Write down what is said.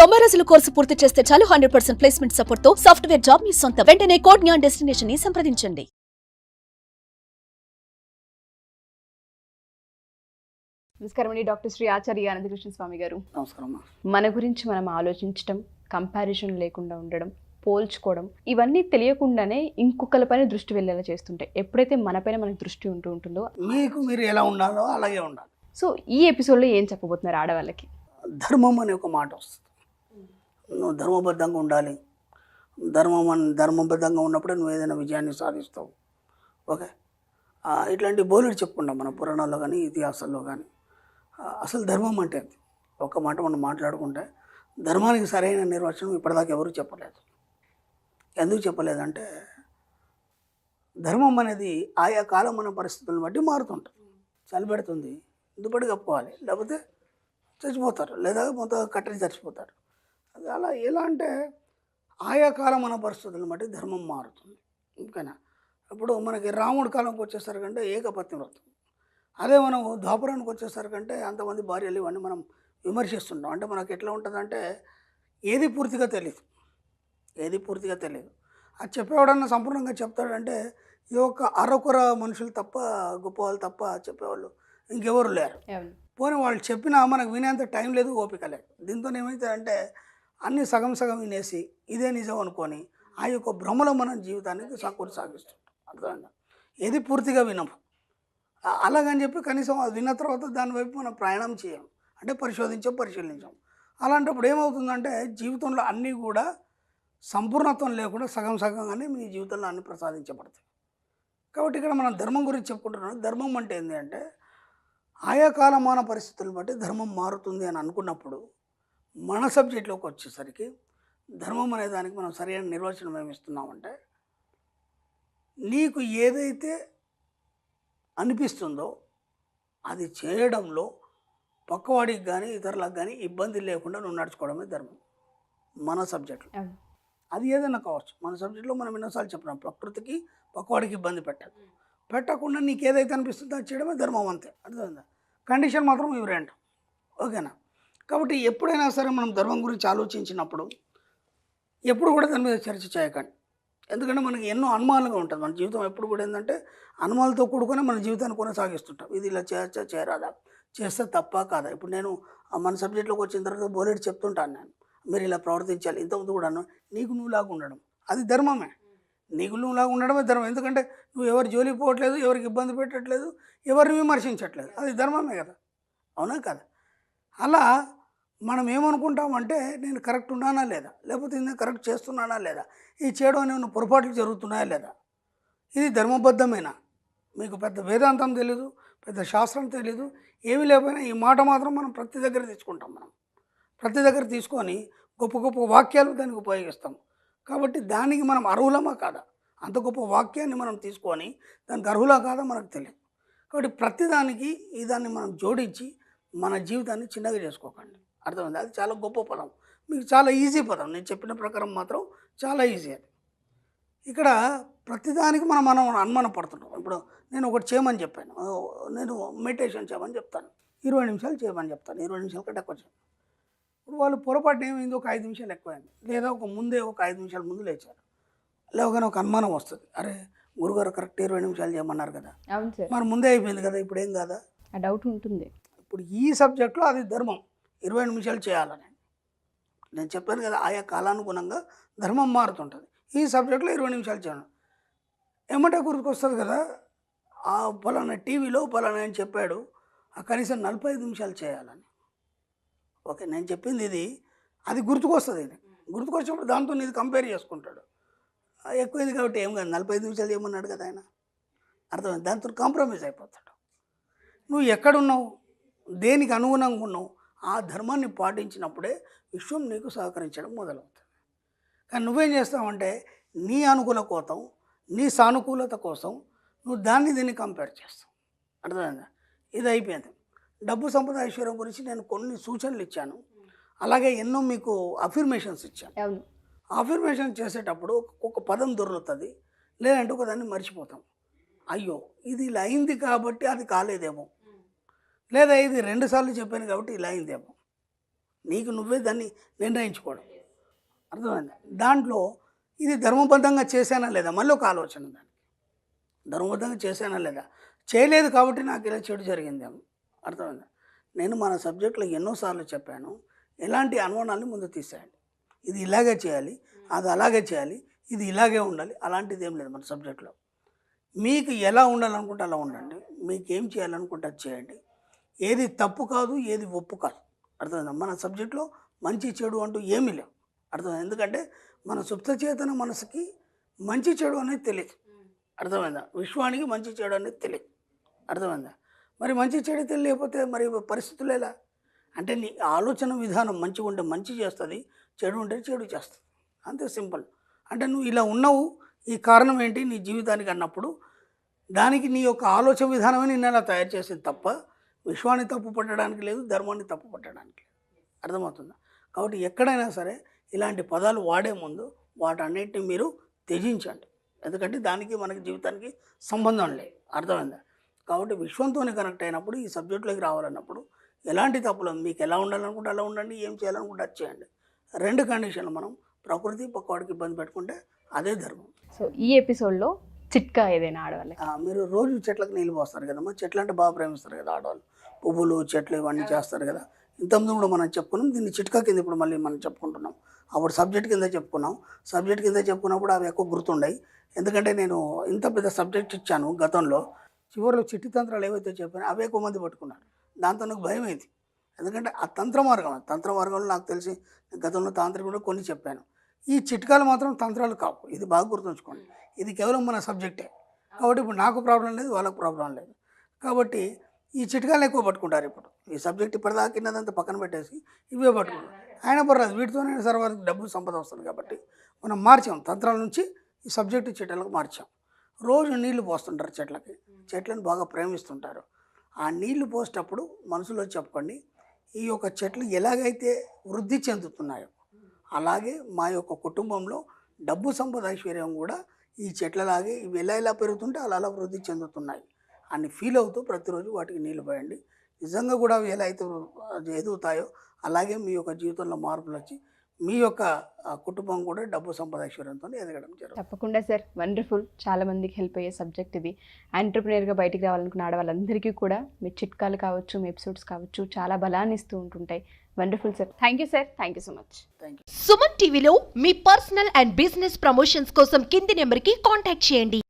90 రోజుల కోర్సు పూర్తి చేస్తే చాలు 100% ప్లేస్మెంట్ సపోర్ట్ తో సాఫ్ట్వేర్ జాబ్ మీ సొంతం. వెంటనే కోడ్ జ్ఞాన్ డెస్టినేషన్ ని సంప్రదించండి. నమస్కారం అండి, డాక్టర్ శ్రీ ఆచార్య అనంతకృష్ణ స్వామి గారు. నమస్కారం. మన గురించి మనం ఆలోచించడం, కంపారిజన్ లేకుండా ఉండడం, పోల్చుకోవడం, ఇవన్నీ తెలియకుండానే ఇంకొకరిపైన దృష్టి వెళ్ళేలా చేస్తుంటాయి. ఎప్పుడైతే మనపైన మనకు దృష్టి ఉంటుందో మీరు ఎలా ఉండాలో అలాగే ఉండాలి. సో ఈ ఎపిసోడ్లో ఏం చెప్పబోతున్నారు ఆడవాళ్ళకి? ధర్మం అనే ఒక మాట వస్తుంది. నువ్వు ధర్మబద్ధంగా ఉండాలి. ధర్మబద్ధంగా ఉన్నప్పుడే నువ్వు ఏదైనా విజయాన్ని సాధిస్తావు. ఓకే, ఇట్లాంటి బోలెడు చెప్పుకుంటాం మన పురాణాల్లో కానీ ఇతిహాసాల్లో కానీ. అసలు ధర్మం అంటే ఒక మాట మనం మాట్లాడుకుంటే ధర్మానికి సరైన నిర్వచనం ఇప్పటిదాకా ఎవరు చెప్పలేదు. ఎందుకు చెప్పలేదంటే ధర్మం అనేది ఆయా కాలం మన పరిస్థితులను బట్టి మారుతుంటుంది. చలి పెడుతుంది, దుప్పటి కప్పుకోవాలి, లేకపోతే చచ్చిపోతారు, లేదా మొత్తం కట్టడి చచ్చిపోతారు. అది అలా ఎలా అంటే ఆయా కాలం మన పరిస్థితులను బట్టి ధర్మం మారుతుంది. ఓకేనా? ఇప్పుడు మనకి రాముడి కాలంకి వచ్చేసరికంటే ఏకపత్ని వ్రతం. అదే మనం ద్వాపరానికి వచ్చేసరికంటే అంతమంది భార్యలు ఇవన్నీ మనం విమర్శిస్తుంటాం. అంటే మనకు ఎట్లా ఉంటుందంటే ఏది పూర్తిగా తెలియదు. అది చెప్పేవాడన్నా సంపూర్ణంగా చెప్తాడంటే ఈ యొక్క అరకొర మనుషులు తప్ప, గొప్పవాళ్ళు తప్ప చెప్పేవాళ్ళు ఇంకెవరు లేరు. పోనీ వాళ్ళు చెప్పినా మనకు వినేంత టైం లేదు, ఓపిక లేదు. దీంతో ఏమవుతుందంటే అన్నీ సగం వినేసి ఇదే నిజం అనుకొని ఆ యొక్క భ్రమలో మన జీవితానికి సాగిస్తుంటాం. అర్థమైందా? ఏది పూర్తిగా వినము. అలాగని చెప్పి కనీసం అది విన్న తర్వాత దాని వైపు మనం ప్రయాణం చేయం, అంటే పరిశీలించాం. అలాంటప్పుడు ఏమవుతుందంటే జీవితంలో అన్నీ కూడా సంపూర్ణత్వం లేకుండా సగంగానే మీ జీవితంలో అన్నీ ప్రసాదించబడతాయి. కాబట్టి ఇక్కడ మనం ధర్మం గురించి చెప్పుకుంటున్నాం. ధర్మం అంటే ఏంటి అంటే ఆయా కాలమాన పరిస్థితులను బట్టి ధర్మం మారుతుంది అని అనుకున్నప్పుడు మన సబ్జెక్ట్లోకి వచ్చేసరికి ధర్మం అనే దానికి మనం సరైన నిర్వచనం ఏమి ఇస్తున్నామంటే నీకు ఏదైతే అనిపిస్తుందో అది చేయడంలో పక్కవాడికి కానీ ఇతరులకు కానీ ఇబ్బంది లేకుండా నువ్వు నడుచుకోవడమే ధర్మం మన సబ్జెక్ట్లో. అది ఏదైనా కావచ్చు. మన సబ్జెక్ట్లో మనం ఎన్నోసార్లు చెప్పినాం, ప్రకృతికి పక్కవాడికి ఇబ్బంది పెట్టకుండా నీకు ఏదైతే అనిపిస్తుందో అది చేయడమే ధర్మం, అంతే. అర్థమైందా? కండిషన్ మాత్రం ఇవి రెండు. ఓకేనా? కాబట్టి ఎప్పుడైనా సరే మనం ధర్మం గురించి ఆలోచించినప్పుడు ఎప్పుడు కూడా దాని మీద చర్చ చేయకండి. ఎందుకంటే మనకి ఎన్నో అనుమానాలుగా ఉంటుంది. మన జీవితం ఎప్పుడు కూడా ఏంటంటే అనుమానాలతో కూడుకొని మన జీవితాన్ని కొనసాగిస్తుంటాం. ఇది ఇలా చేయరాదా, చేస్తే తప్ప కాదా. ఇప్పుడు నేను మన సబ్జెక్ట్లోకి వచ్చిన తర్వాత బోలెడు చెప్తుంటాను, నేను మీరు ఇలా ప్రవర్తించాలి. ఇంతకుముందు కూడాను నీకు నువ్వులాగా ఉండడం అది ధర్మమే. నీకు నువ్వులాగా ఉండడమే ధర్మం. ఎందుకంటే నువ్వు ఎవరు జోలికి పోవట్లేదు, ఎవరికి ఇబ్బంది పెట్టట్లేదు, ఎవరిని విమర్శించట్లేదు. అది ధర్మమే కదా, అవునా కదా? అలా మనం ఏమనుకుంటామంటే నేను కరెక్ట్ ఉన్నానా లేదా, లేకపోతే నేను కరెక్ట్ చేస్తున్నానా లేదా, ఈ చేయడం ఏమైనా పొరపాట్లు జరుగుతున్నాయా లేదా, ఇది ధర్మబద్ధమేనా. మీకు పెద్ద వేదాంతం తెలీదు, పెద్ద శాస్త్రం తెలీదు, ఏమీ లేకపోయినా ఈ మాట మాత్రం మనం ప్రతి దగ్గర తెచ్చుకుంటాం. ప్రతి దగ్గర తీసుకొని గొప్ప గొప్ప వాక్యాలు దానికి ఉపయోగిస్తాం. కాబట్టి దానికి మనం అర్హులమా కాదా, అంత గొప్ప వాక్యాన్ని మనం తీసుకొని దానికి అర్హులా కాదా మనకు తెలియదు. కాబట్టి ప్రతిదానికి ఈ దాన్ని మనం జోడించి మన జీవితాన్ని చిన్నగా చేసుకోకండి. అర్థమైంది? అది చాలా గొప్ప పదం, మీకు చాలా ఈజీ పదం. నేను చెప్పిన ప్రకారం మాత్రం చాలా ఈజీ. అది ఇక్కడ ప్రతిదానికి మనం అనుమానం పడుతుంటాం. ఇప్పుడు నేను ఒకటి చేయమని చెప్పాను, నేను మెడిటేషన్ చేయమని చెప్తాను, 20 నిమిషాలు చేయమని చెప్తాను, 20 నిమిషాల కంటే ఎక్కువ చేయను. ఇప్పుడు వాళ్ళు పొరపాటు ఏమైంది, ఒక 5 నిమిషాలు ఎక్కువైంది, లేదా ఒక 5 నిమిషాల ముందు లేచారు. లేవగానే ఒక అనుమానం వస్తుంది, అరే గురుగారు కరెక్ట్ 20 నిమిషాలు చేయమన్నారు కదా, మరి ముందే అయిపోయింది కదా, ఇప్పుడు ఏం కాదా, ఆ డౌట్ ఉంటుంది. ఇప్పుడు ఈ సబ్జెక్ట్లో అది ధర్మం 20 నిమిషాలు చేయాలని నేను చెప్పాను కదా. ఆయా కాలానుగుణంగా ధర్మం మారుతుంటుంది. ఈ సబ్జెక్ట్లో 20 నిమిషాలు చేయడం ఏమంటే గుర్తుకొస్తుంది కదా, ఆ పలానా టీవీలో పలానా ఆయన చెప్పాడు కనీసం 45 నిమిషాలు చేయాలని. ఓకే, నేను చెప్పింది ఇది, అది గుర్తుకొస్తుంది. ఇది గుర్తుకొచ్చినప్పుడు దాంతో ఇది కంపేర్ చేసుకుంటాడు, ఎక్కువైంది కాబట్టి ఏం కాదు 45 నిమిషాలు చేయమన్నాడు కదా ఆయన, అర్థమైంది. దాంతో కాంప్రమైజ్ అయిపోతాడు. నువ్వు ఎక్కడున్నావు, దేనికి అనుగుణంగా ఉన్నావు, ఆ ధర్మాన్ని పాటించినప్పుడే విశ్వం నీకు సహకరించడం మొదలవుతుంది. కానీ నువ్వేం చేస్తావంటే నీ అనుకూల కోసం, నీ సానుకూలత కోసం నువ్వు దీన్ని కంపేర్ చేస్తావు. అర్థమైందా? ఇది అయిపోయింది. డబ్బు సంపద ఐశ్వర్యం గురించి నేను కొన్ని సూచనలు ఇచ్చాను, అలాగే ఎన్నో మీకు అఫర్మేషన్స్ ఇచ్చాను. అఫర్మేషన్ చేసేటప్పుడు ఒక పదం దొరుకుతుంది, లేదంటే ఒక దాన్ని మర్చిపోతాం. అయ్యో ఇది ఇలా అయింది కాబట్టి అది కాలేదేమో, లేదా ఇది 2 సార్లు చెప్పాను కాబట్టి ఇలా అయిందేమో, నీకు నువ్వే దాన్ని నిర్ణయించుకోవడం. అర్థమైందా? దాంట్లో ఇది ధర్మబద్ధంగా చేశానా లేదా, మళ్ళీ ఒక ఆలోచన దానికి. ధర్మబద్ధంగా చేశానా లేదా, చేయలేదు కాబట్టి నాకు ఇలా చెడు జరిగిందేమో. అర్థమైందా? నేను మన సబ్జెక్టులో ఎన్నోసార్లు చెప్పాను, ఎలాంటి అనుమానాన్ని ముందు తీసేయండి. ఇది ఇలాగే చేయాలి, అది అలాగే చేయాలి, ఇది ఇలాగే ఉండాలి, అలాంటిది ఏం లేదు మన సబ్జెక్టులో. మీకు ఎలా ఉండాలనుకుంటే అలా ఉండండి, మీకు ఏం చేయాలనుకుంటే అది చేయండి. ఏది తప్పు కాదు, ఏది ఒప్పు కాదు. అర్థమైందా? మన సబ్జెక్టులో మంచి చెడు అంటూ ఏమీ లేవు. అర్థమైంది? ఎందుకంటే మన సుప్తచేతన మనసుకి మంచి చెడు అనేది తెలియదు. అర్థమైందా? విశ్వానికి మంచి చెడు అనేది తెలియదు. అర్థమైందా? మరి మంచి చెడు తెలియకపోతే మరి పరిస్థితులు ఎలా? అంటే నీ ఆలోచన విధానం మంచిగా ఉంటే మంచి చేస్తుంది, చెడు ఉంటే చెడు చేస్తుంది. అంతే సింపుల్. అంటే నువ్వు ఇలా ఉన్నావు, ఈ కారణం ఏంటి నీ జీవితానికి అన్నప్పుడు దానికి నీ యొక్క ఆలోచన విధానమే నిన్ను అలా తయారు చేసేది తప్ప విశ్వాన్ని తప్పు పట్టడానికి లేదు, ధర్మాన్ని తప్పు పట్టడానికి లేదు. అర్థమవుతుందా? కాబట్టి ఎక్కడైనా సరే ఇలాంటి పదాలు వాడే ముందు వాటన్నిటిని మీరు త్యజించండి. ఎందుకంటే దానికి మనకి జీవితానికి సంబంధం లేదు. అర్థమైందా? కాబట్టి విశ్వంతోనే కనెక్ట్ అయినప్పుడు ఈ సబ్జెక్టులోకి రావాలన్నప్పుడు ఎలాంటి తప్పులు మీకు ఎలా ఉండాలనుకుంటే అలా ఉండండి, ఏం చేయాలనుకుంటే అది చేయండి. 2 కండిషన్లు మనం ప్రకృతి పక్కవాడికి ఇబ్బంది పెట్టుకుంటే అదే ధర్మం. సో ఈ ఎపిసోడ్లో చిట్కా ఏదైనా ఆడవాళ్ళకి? మీరు రోజు చెట్లకు నీళ్ళు పోస్తారు కదమ్మా. చెట్లు అంటే బాగా ప్రేమిస్తారు కదా ఆడవాళ్ళు. పువ్వులు, చెట్లు ఇవన్నీ చేస్తారు కదా. ఇంతకుముందు కూడా మనం చెప్పుకున్నాం. దీన్ని చిట్కా కింద ఇప్పుడు మళ్ళీ మనం చెప్పుకుంటున్నాం. అప్పుడు సబ్జెక్ట్ కింద చెప్పుకున్నాం. సబ్జెక్ట్ కింద చెప్పుకున్నప్పుడు అవి ఎక్కువ గుర్తుండయి. ఎందుకంటే నేను ఇంత పెద్ద సబ్జెక్ట్ ఇచ్చాను గతంలో. చివరిలో చిట్టి తంత్రాలు ఏవైతే చెప్పానో అవే ఎక్కువ మంది పట్టుకున్నారు. దాంతో నాకు భయం అయింది. ఎందుకంటే ఆ తంత్ర మార్గంలో నాకు తెలిసి గతంలో తాంత్రికుడు కొన్ని చెప్పాను. ఈ చిట్కాలు మాత్రం తంత్రాలు కావు. ఇది బాగా గుర్తుంచుకోండి. ఇది కేవలం మన సబ్జెక్టే. కాబట్టి ఇప్పుడు నాకు ప్రాబ్లం లేదు, వాళ్ళకు ప్రాబ్లం లేదు. కాబట్టి ఈ చిట్కాలు ఎక్కువ పట్టుకుంటారు. ఇప్పుడు ఈ సబ్జెక్ట్ ఇప్పటిదాకా కిందంతా పక్కన పెట్టేసి ఇవే పట్టుకుంటారు. ఆయన పర్లేదు, వీటితోనే సరే వారికి డబ్బు సంపద వస్తుంది. కాబట్టి మనం మార్చాం, తంత్రాల నుంచి ఈ సబ్జెక్టు చెట్లకు మార్చాం. రోజు నీళ్లు పోస్తుంటారు చెట్లకి. చెట్లను బాగా ప్రేమిస్తుంటారు. ఆ నీళ్లు పోసేటప్పుడు మనసులో చెప్పుకోండి, ఈ యొక్క చెట్లు ఎలాగైతే వృద్ధి చెందుతున్నాయో అలాగే మా యొక్క కుటుంబంలో డబ్బు సంపద ఐశ్వర్యం కూడా ఈ చెట్లలాగే ఇవి ఎలా పెరుగుతుంటే అలా వృద్ధి చెందుతున్నాయి అని ఫీల్ అవుతూ ప్రతిరోజు వాటికి నీళ్లు పోయండి. నిజంగా కూడా అవి ఎలా అయితే ఎదుగుతాయో అలాగే మీ యొక్క జీవితంలో మార్పులు వచ్చి మీ యొక్క కుటుంబం కూడా డబ్బు సంపద ఐశ్వర్యంతో ఎదగడం జరుగుతుంది. తప్పకుండా సార్, వండర్ఫుల్. చాలా మందికి హెల్ప్ అయ్యే సబ్జెక్ట్ ఇది. ఎంటర్‌ప్రెన్యూర్‌గా బయటికి రావాలనుకున్న ఆడవాళ్ళందరికీ కూడా మీ చిట్కాలు కావచ్చు, మీ ఎపిసోడ్స్ కావచ్చు, చాలా బలాన్ని ఇస్తూ ఉంటుంటాయి. Wonderful sir. Thank you sir. Thank you so much. Thank you. Suman టీవీలో మీ పర్సనల్ అండ్ బిజినెస్ ప్రమోషన్స్ కోసం కింది నెంబర్కి కాంటాక్ట్ చేయండి.